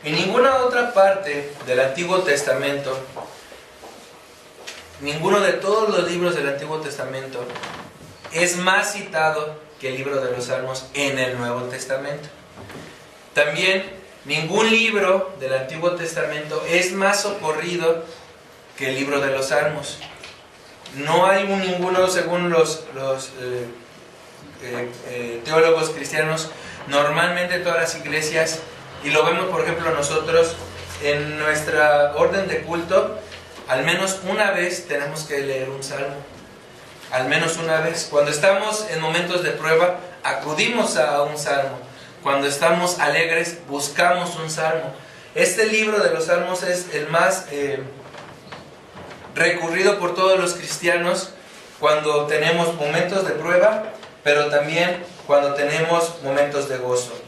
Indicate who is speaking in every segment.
Speaker 1: En ninguna otra parte del Antiguo Testamento, ninguno de todos los libros del Antiguo Testamento es más citado que el libro de los Salmos en el Nuevo Testamento. También ningún libro del Antiguo Testamento es más socorrido que el libro de los Salmos. No hay ninguno, según los teólogos cristianos, normalmente todas las iglesias, y lo vemos por ejemplo nosotros en nuestra orden de culto, al menos una vez tenemos que leer un salmo. Al menos una vez. Cuando estamos en momentos de prueba, acudimos a un salmo. Cuando estamos alegres, buscamos un salmo. Este libro de los salmos es el más recurrido por todos los cristianos cuando tenemos momentos de prueba, pero también cuando tenemos momentos de gozo.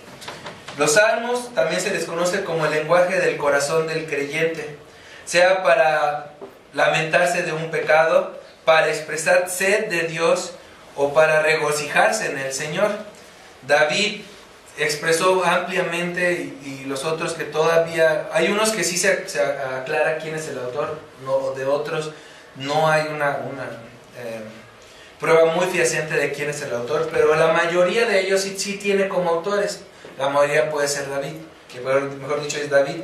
Speaker 1: Los salmos también se les conoce como el lenguaje del corazón del creyente, sea para lamentarse de un pecado, para expresar sed de Dios o para regocijarse en el Señor. David expresó ampliamente, y los otros que todavía, hay unos que sí se aclara quién es el autor, no, de otros no hay una prueba muy fehaciente de quién es el autor, pero la mayoría de ellos sí tiene como autores. La mayoría puede ser David, que mejor dicho es David,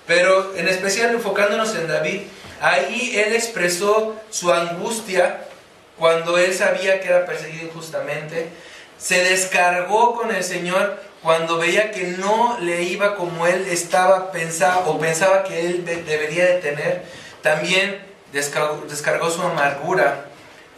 Speaker 1: pero en especial enfocándonos en David, ahí él expresó su angustia cuando él sabía que era perseguido injustamente. Se descargó con el Señor cuando veía que no le iba como él pensaba que él debería de tener. También descargó su amargura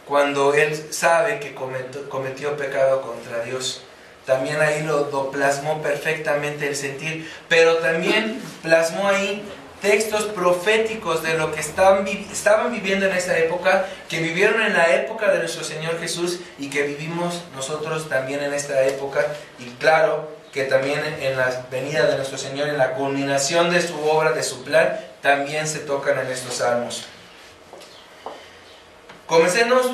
Speaker 1: cuando él sabe que cometió pecado contra Dios. También ahí lo plasmó perfectamente el sentir, pero también plasmó ahí textos proféticos de lo que estaban viviendo en esa época, que vivieron en la época de nuestro Señor Jesús y que vivimos nosotros también en esta época. Y claro que también en la venida de nuestro Señor, en la culminación de su obra, de su plan, también se tocan en estos salmos. Comencemos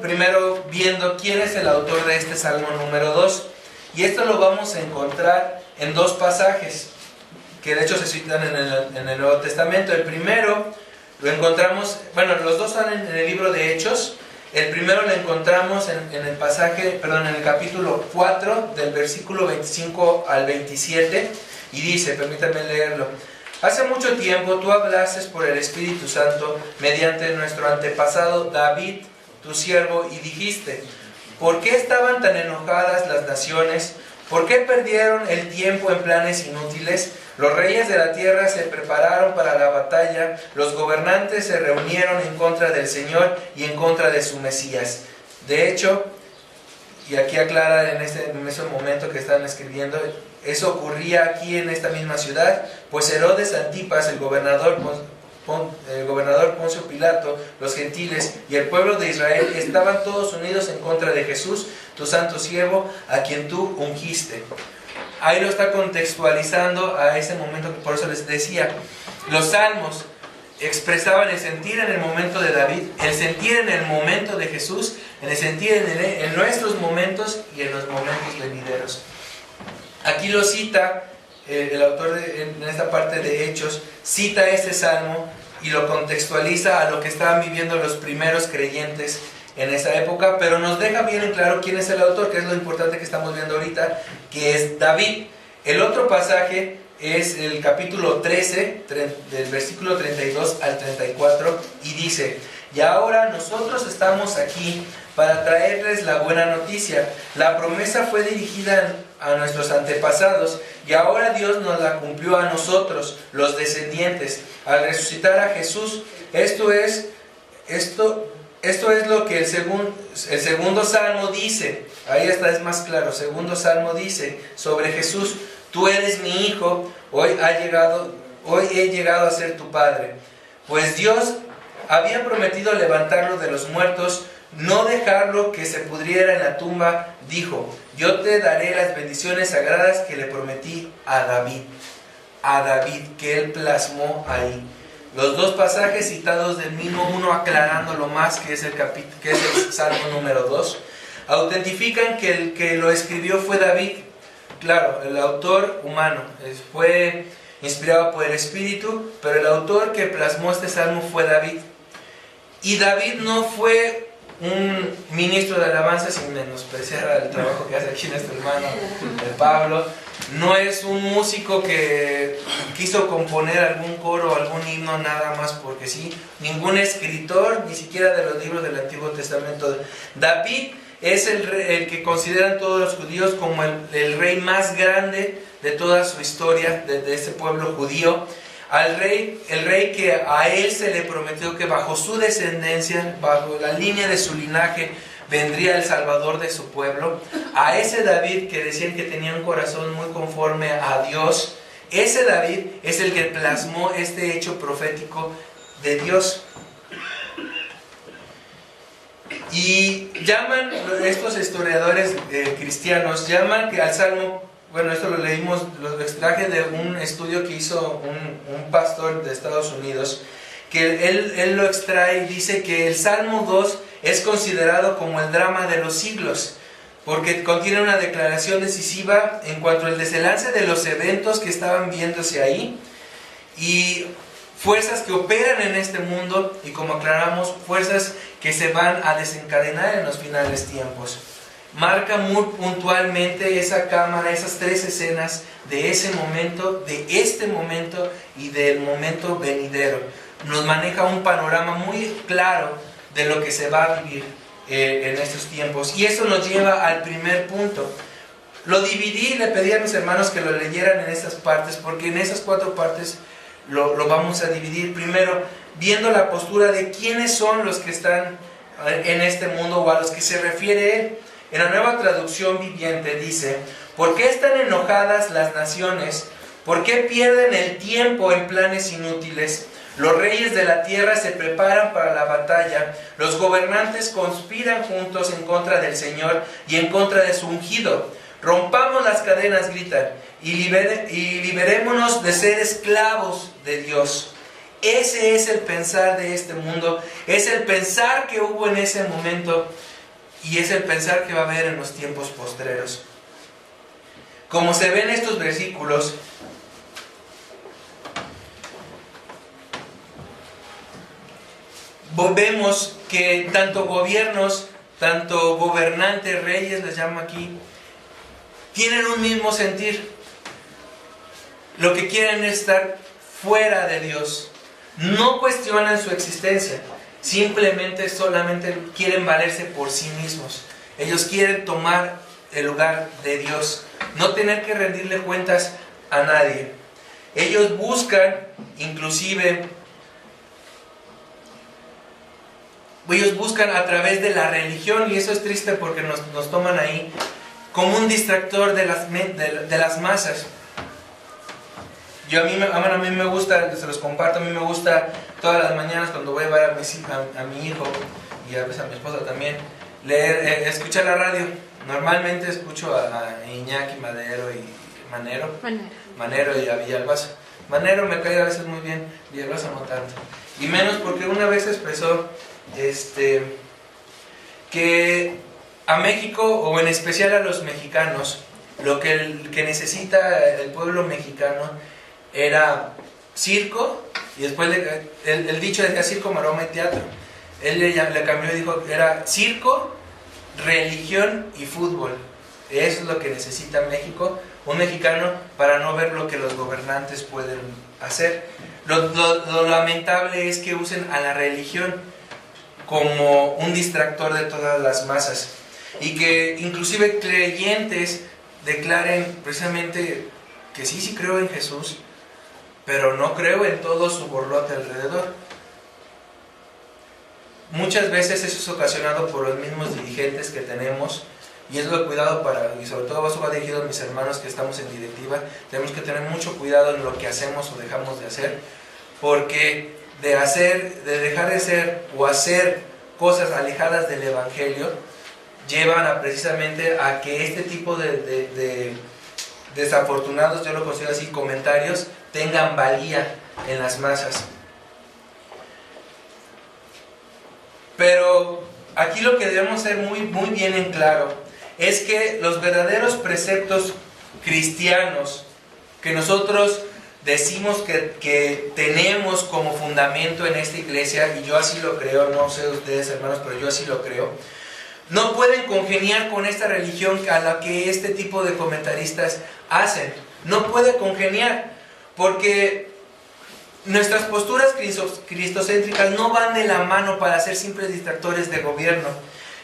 Speaker 1: primero viendo quién es el autor de este salmo número 2. Y esto lo vamos a encontrar en dos pasajes que de hecho se citan en el Nuevo Testamento. El primero lo encontramos, los dos están en el libro de Hechos. El primero lo encontramos en el capítulo 4, del versículo 25 al 27, y dice, permítanme leerlo: Hace mucho tiempo tú hablaste por el Espíritu Santo mediante nuestro antepasado David, tu siervo, y dijiste: ¿por qué estaban tan enojadas las naciones? ¿Por qué perdieron el tiempo en planes inútiles? Los reyes de la tierra se prepararon para la batalla, los gobernantes se reunieron en contra del Señor y en contra de su Mesías. De hecho, y aquí aclara en ese momento que están escribiendo, eso ocurría aquí en esta misma ciudad, pues Herodes Antipas, el gobernador Poncio Pilato, los gentiles y el pueblo de Israel estaban todos unidos en contra de Jesús, tu santo siervo, a quien tú ungiste. Ahí lo está contextualizando a ese momento, por eso les decía, los salmos expresaban el sentir en el momento de David, el sentir en el momento de Jesús, el sentir en nuestros momentos y en los momentos venideros. Aquí lo cita el autor en esta parte de Hechos, cita este salmo y lo contextualiza a lo que estaban viviendo los primeros creyentes en esa época, pero nos deja bien en claro quién es el autor, que es lo importante que estamos viendo ahorita, que es David. El otro pasaje es el capítulo 13, del versículo 32 al 34, y dice: y ahora nosotros estamos aquí para traerles la buena noticia. La promesa fue dirigida a nuestros antepasados y ahora Dios nos la cumplió a nosotros, los descendientes, al resucitar a Jesús. Esto es lo que el segundo salmo dice. Ahí está, es más claro. Segundo salmo dice sobre Jesús: tú eres mi hijo, hoy he llegado a ser tu padre. Pues Dios había prometido levantarlo de los muertos, no dejarlo que se pudriera en la tumba. Dijo: yo te daré las bendiciones sagradas que le prometí a David, que él plasmó ahí. Los dos pasajes citados del mismo, uno aclarándolo más, que es el Salmo número 2, autentifican que el que lo escribió fue David. Claro, el autor humano fue inspirado por el Espíritu, pero el autor que plasmó este salmo fue David. Y David no fue un ministro de alabanza, sin menospreciar el trabajo que hace aquí nuestro hermano Pablo. No es un músico que quiso componer algún coro o algún himno nada más porque sí. Ningún escritor, ni siquiera de los libros del Antiguo Testamento. David es el que consideran todos los judíos como el rey más grande de toda su historia, de este pueblo judío. El rey que a él se le prometió que bajo su descendencia, bajo la línea de su linaje, vendría el Salvador de su pueblo. A ese David que decían que tenía un corazón muy conforme a Dios, ese David es el que plasmó este hecho profético de Dios. Y llaman, estos historiadores cristianos, llaman que al Salmo, bueno, esto lo leímos, lo extraje de un estudio que hizo un pastor de Estados Unidos, que él lo extrae y dice que el Salmo 2 es considerado como el drama de los siglos, porque contiene una declaración decisiva en cuanto al desenlace de los eventos que estaban viéndose ahí, y fuerzas que operan en este mundo, y como aclaramos, fuerzas que se van a desencadenar en los finales tiempos. Marca muy puntualmente esa cámara, esas tres escenas de ese momento, de este momento y del momento venidero. Nos maneja un panorama muy claro de lo que se va a vivir en estos tiempos. Y eso nos lleva al primer punto. Lo dividí y le pedí a mis hermanos que lo leyeran en estas partes, porque en esas 4 partes lo vamos a dividir. Primero, viendo la postura de quiénes son los que están en este mundo o a los que se refiere él. En la Nueva Traducción Viviente dice: ¿por qué están enojadas las naciones? ¿Por qué pierden el tiempo en planes inútiles? Los reyes de la tierra se preparan para la batalla. Los gobernantes conspiran juntos en contra del Señor y en contra de su ungido. Rompamos las cadenas, gritan, y liberémonos de ser esclavos de Dios. Ese es el pensar de este mundo. Es el pensar que hubo en ese momento. Y es el pensar que va a haber en los tiempos postreros. Como se ve en estos versículos, vemos que tanto gobiernos, tanto gobernantes, reyes, les llamo aquí, tienen un mismo sentir. Lo que quieren es estar fuera de Dios. No cuestionan su existencia. Solamente quieren valerse por sí mismos. Ellos quieren tomar el lugar de Dios, no tener que rendirle cuentas a nadie. Ellos buscan, inclusive, a través de la religión, y eso es triste porque nos toman ahí como un distractor de las masas. A mí me gusta, se los comparto, a mí me gusta todas las mañanas cuando voy a ver a mi hijo y a veces a mi esposa también, escuchar la radio. Normalmente escucho a Iñaki Madero y Manero y a Villalbazo. Manero me cae a veces muy bien, Villalbazo no tanto. Y menos porque una vez expresó que a México, o en especial a los mexicanos, lo que necesita el pueblo mexicano era circo, y después el dicho decía circo, maroma y teatro. Él le cambió y dijo era circo, religión y fútbol. Eso es lo que necesita México, un mexicano, para no ver lo que los gobernantes pueden hacer. Lo lamentable es que usen a la religión como un distractor de todas las masas, y que inclusive creyentes declaren precisamente que sí creo en Jesús, pero no creo en todo su borlote alrededor. Muchas veces eso es ocasionado por los mismos dirigentes que tenemos, y es lo cuidado y sobre todo eso va dirigido a mis hermanos que estamos en directiva. Tenemos que tener mucho cuidado en lo que hacemos o dejamos de hacer, porque de dejar de hacer o hacer cosas alejadas del Evangelio llevan precisamente a que este tipo de desafortunados, yo lo considero así, comentarios, tengan valía en las masas. Pero aquí lo que debemos ser muy bien en claro es que los verdaderos preceptos cristianos que nosotros decimos que tenemos como fundamento en esta iglesia, y yo así lo creo, no sé ustedes hermanos, pero yo así lo creo, no pueden congeniar con esta religión a la que este tipo de comentaristas hacen. No puede congeniar, porque nuestras posturas cristocéntricas no van de la mano para ser simples distractores de gobierno,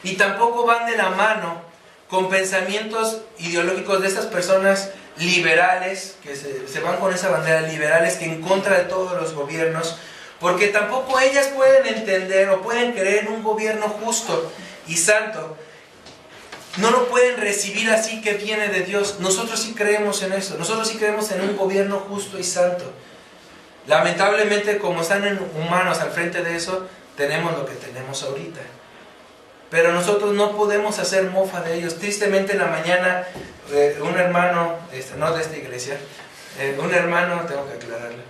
Speaker 1: y tampoco van de la mano con pensamientos ideológicos de estas personas liberales, que se van con esa bandera, liberales, que en contra de todos los gobiernos, porque tampoco ellas pueden entender o pueden creer en un gobierno justo y santo. No lo pueden recibir así, que viene de Dios. Nosotros sí creemos en eso, nosotros sí creemos en un gobierno justo y santo. Lamentablemente, como están humanos al frente de eso, tenemos lo que tenemos ahorita. Pero nosotros no podemos hacer mofa de ellos. Tristemente en la mañana, un hermano, no de esta iglesia, un hermano, tengo que aclararle,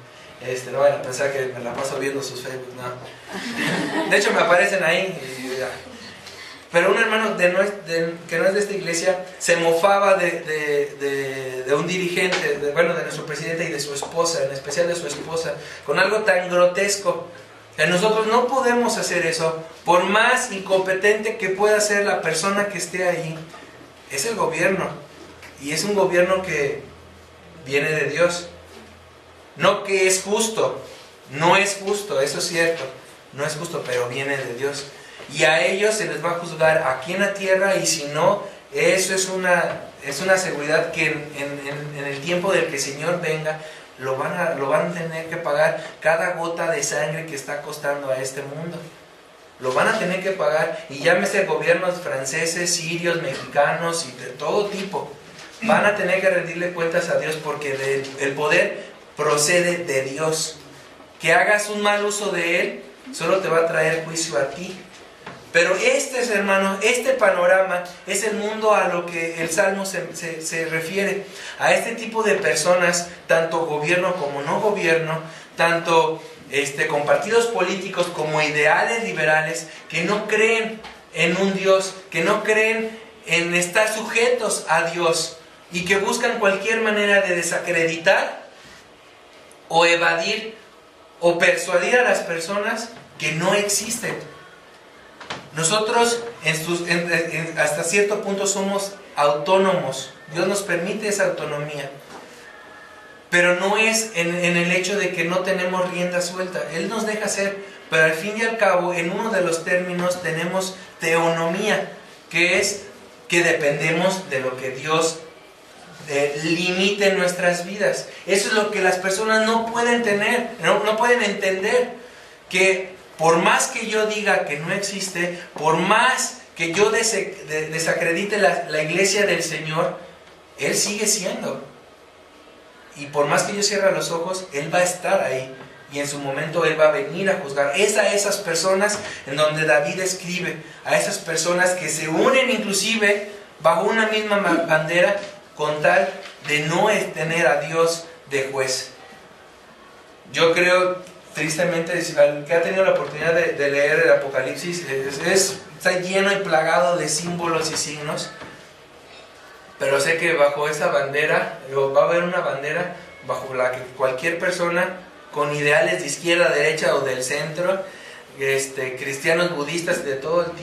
Speaker 1: no vayan a pensar que me la paso viendo sus Facebook, no. De hecho me aparecen ahí, pero un hermano que no es de esta iglesia, se mofaba de un dirigente, de nuestro presidente y de su esposa, en especial de su esposa, con algo tan grotesco. Nosotros no podemos hacer eso, por más incompetente que pueda ser la persona que esté ahí. Es el gobierno, y es un gobierno que viene de Dios. No que es justo, no es justo, eso es cierto, no es justo, pero viene de Dios. Y a ellos se les va a juzgar aquí en la tierra, y si no, eso es una seguridad que en el tiempo del que el Señor venga, lo van a tener que pagar cada gota de sangre que está costando a este mundo. Lo van a tener que pagar, y llámese gobiernos franceses, sirios, mexicanos y de todo tipo. Van a tener que rendirle cuentas a Dios, porque el poder procede de Dios. Que hagas un mal uso de él, solo te va a traer juicio a ti. Pero hermanos, este panorama es el mundo a lo que el Salmo se refiere. A este tipo de personas, tanto gobierno como no gobierno, tanto con partidos políticos como ideales liberales, que no creen en un Dios, que no creen en estar sujetos a Dios, y que buscan cualquier manera de desacreditar o evadir o persuadir a las personas que no existen. Nosotros hasta cierto punto somos autónomos. Dios nos permite esa autonomía, pero no es en el hecho de que no tenemos rienda suelta. Él nos deja hacer, pero al fin y al cabo, en uno de los términos tenemos teonomía, que es que dependemos de lo que Dios limite en nuestras vidas. Eso es lo que las personas no pueden tener, no pueden entender, que por más que yo diga que no existe, por más que yo desacredite la iglesia del Señor, Él sigue siendo. Y por más que yo cierre los ojos, Él va a estar ahí. Y en su momento Él va a venir a juzgar. Es a esas personas en donde David escribe, a esas personas que se unen inclusive bajo una misma bandera, con tal de no tener a Dios de juez. Yo creo, tristemente, al que ha tenido la oportunidad de leer el Apocalipsis, está lleno y plagado de símbolos y signos, pero sé que bajo esa bandera, va a haber una bandera bajo la que cualquier persona con ideales de izquierda, derecha o del centro, cristianos, budistas, de todo el tipo,